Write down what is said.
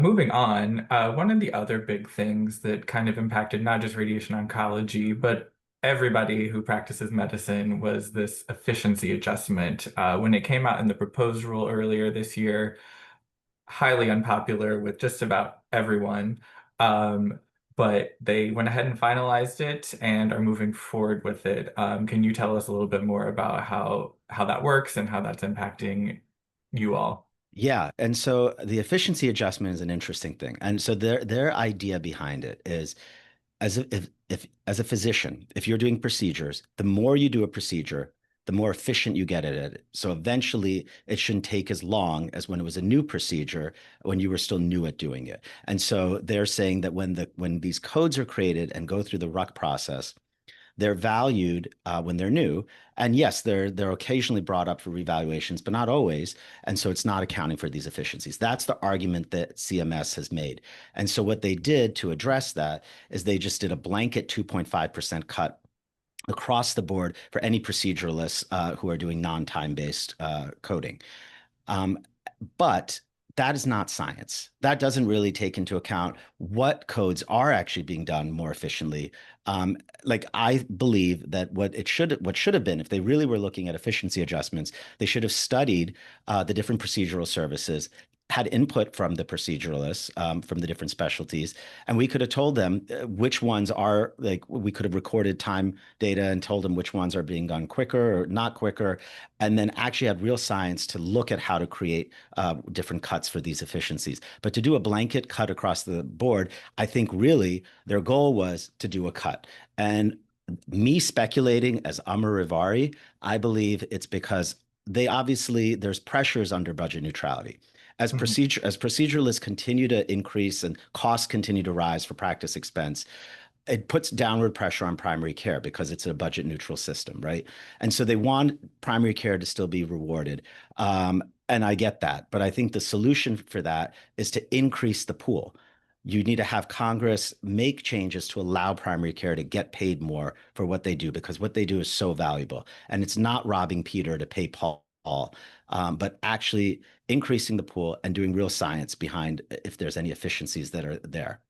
Moving on, one of the other big things that kind of impacted not just radiation oncology, but everybody who practices medicine was this efficiency adjustment. When it came out in the proposed rule earlier this year, highly unpopular with just about everyone. Um, but they went ahead and finalized it and are moving forward with it. Can you tell us a little bit more about how that works and how that's impacting you all? Yeah, and so the efficiency adjustment is an interesting thing. And so their idea behind it is if as a physician, if you're doing procedures, the more you do a procedure, the more efficient you get at it. So eventually it shouldn't take as long as when it was a new procedure, when you were still new at doing it. And so they're saying that when these codes are created and go through the RUC process, they're valued when they're new, and yes, they're occasionally brought up for revaluations, but not always. And so it's not accounting for these efficiencies. That's the argument that CMS has made. And so what they did to address that is they just did a blanket 2.5% cut across the board for any proceduralists who are doing non-time based coding. Um, but that is not science. That doesn't really take into account what codes are actually being done more efficiently. Like I believe that what should have been, if they really were looking at efficiency adjustments, they should have studied the different procedural services, had input from the proceduralists from the different specialties, and we could have told them which ones are like we could have recorded time data and told them which ones are being done quicker or not quicker, and then actually had real science to look at how to create different cuts for these efficiencies. But to do a blanket cut across the board, I think really their goal was to do a cut. And me speculating as Amar Rivari, I believe it's because there's pressures under budget neutrality. As proceduralists continue to increase and costs continue to rise for practice expense, it puts downward pressure on primary care because it's a budget neutral system, right? And so they want primary care to still be rewarded. And I get that. But I think the solution for that is to increase the pool. You need to have Congress make changes to allow primary care to get paid more for what they do, because what they do is so valuable. And it's not robbing Peter to pay Paul, but actually increasing the pool and doing real science behind if there's any efficiencies that are there.